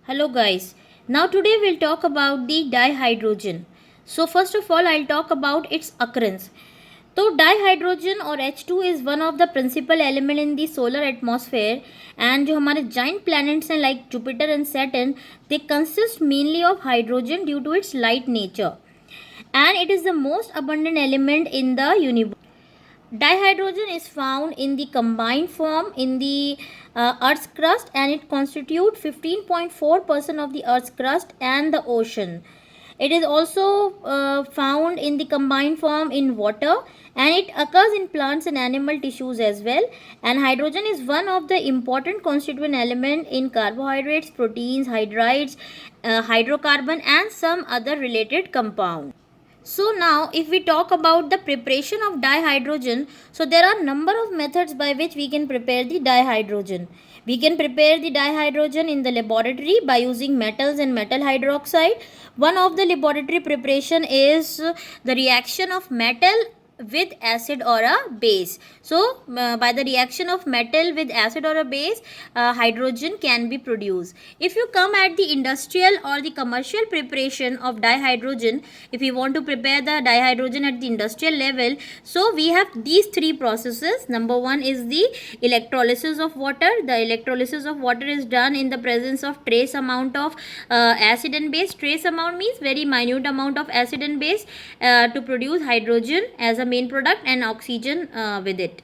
Hello guys. Now today we'll talk about the dihydrogen. So first of all I'll talk about its occurrence. So dihydrogen or H2 is one of the principal element in the solar atmosphere, and जो हमारे giant planets हैं like Jupiter and Saturn, they consist mainly of hydrogen due to its light nature, and it is the most abundant element in the universe. Dihydrogen is found in the combined form in the Earth's crust, and it constitutes 15.4% of the Earth's crust and the ocean. It is also found in the combined form in water, and it occurs in plants and animal tissues as well. And hydrogen is one of the important constituent element in carbohydrates, proteins, hydrides, hydrocarbon, and some other related compounds. So now if we talk about the preparation of dihydrogen, so there are number of methods by which we can prepare the dihydrogen. We can prepare the dihydrogen in the laboratory by using metals and metal hydroxide. One of the laboratory preparation is the reaction of metal with acid or a base. So by the reaction of metal with acid or a base, hydrogen can be produced. If you come at the industrial or the commercial preparation of dihydrogen, if you want to prepare the dihydrogen at the industrial level, so we have these three processes. Number one is the electrolysis of water. The electrolysis of water is done in the presence of trace amount of acid and base. Trace amount means very minute amount of acid and base to produce hydrogen as a main product and oxygen with it.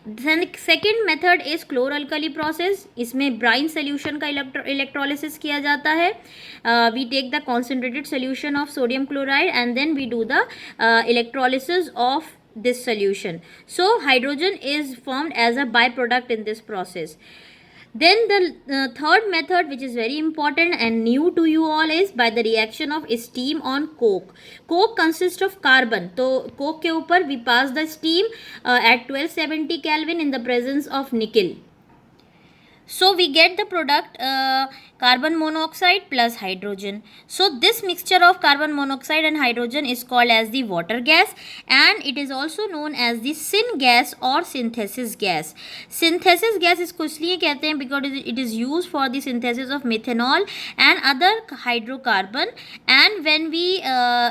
Then the second method is chloralkali process. इसमें brine solution का electrolysis किया जाता है. We take the concentrated solution of sodium chloride and then we do the electrolysis of this solution. So hydrogen is formed as a byproduct in this process. Then the third method, which is very important and new to you all, is by the reaction of steam on coke. Coke consists of carbon. तो coke के ऊपर we pass the steam at 1270 Kelvin in the presence of nickel. So we get the product carbon monoxide plus hydrogen. So this mixture of carbon monoxide and hydrogen is called as the water gas, and it is also known as the syn gas or synthesis gas. Synthesis gas इसको इसलिए कहते हैं because it is used for the synthesis of methanol and other hydrocarbon, and when we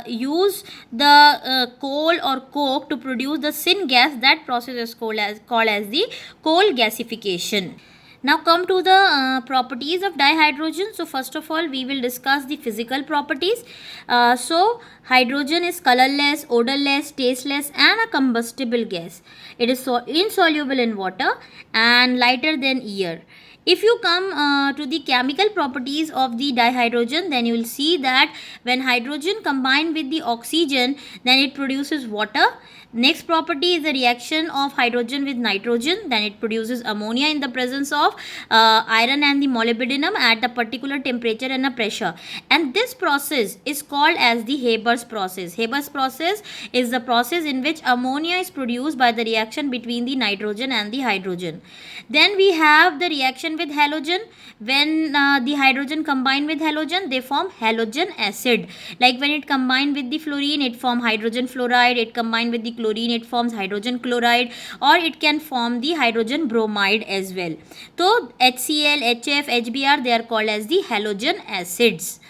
use the coal or coke to produce the syn gas, that process is called as the coal gasification. Now come to the properties of dihydrogen. So first of all we will discuss the physical properties. So hydrogen is colorless, odorless, tasteless and a combustible gas. It is insoluble in water and lighter than air. If you come to the chemical properties of the dihydrogen, then you will see that when hydrogen combined with the oxygen, then it produces water. Next property is the reaction of hydrogen with nitrogen, then it produces ammonia in the presence of iron and the molybdenum at a particular temperature and a pressure, and this process is called as the Haber's process. Haber's process is the process in which ammonia is produced by the reaction between the nitrogen and the hydrogen. Then we have the reaction with halogen. When the hydrogen combine with halogen, they form halogen acid. Like when it combined with the fluorine, it form hydrogen fluoride. It combined with the chlorine, it forms hydrogen chloride, or it can form the hydrogen bromide as well. So HCl, HF, HBr, they are called as the halogen acids.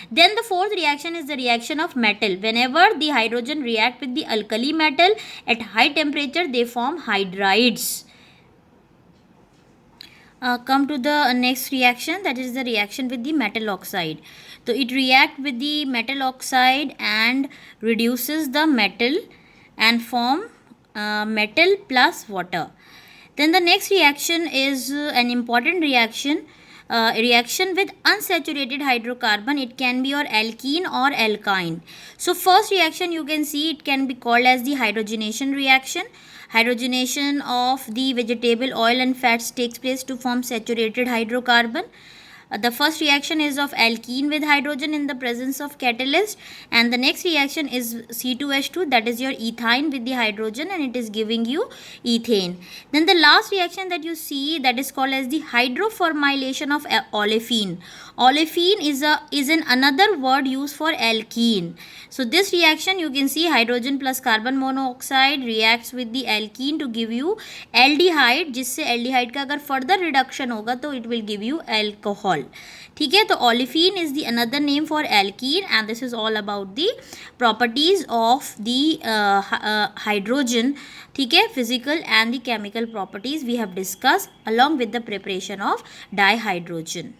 Then the fourth reaction is the reaction of metal. Whenever the hydrogen react with the alkali metal at high temperature, they form hydrides. Come to the next reaction, that is the reaction with the metal oxide. So it react with the metal oxide and reduces the metal and form metal plus water. Then the next reaction is an important reaction. Reaction with unsaturated hydrocarbon. It can be your alkene or alkyne. So first reaction you can see, it can be called as the hydrogenation reaction. Hydrogenation of the vegetable oil and fats takes place to form saturated hydrocarbon. The first reaction is of alkene with hydrogen in the presence of catalyst, and the next reaction is C2H2, that is your ethine with the hydrogen, and it is giving you ethane. Then the last reaction that you see, that is called as the hydroformylation of olefin. Olefin is an another word used for alkene. So this reaction you can see, hydrogen plus carbon monoxide reacts with the alkene to give you aldehyde, जिससे aldehyde का अगर further reduction होगा तो it will give you alcohol. All. ठीक है, तो olefin is the another name for alkene, and this is all about the properties of the hydrogen. ठीक है, physical and the chemical properties we have discussed along with the preparation of dihydrogen.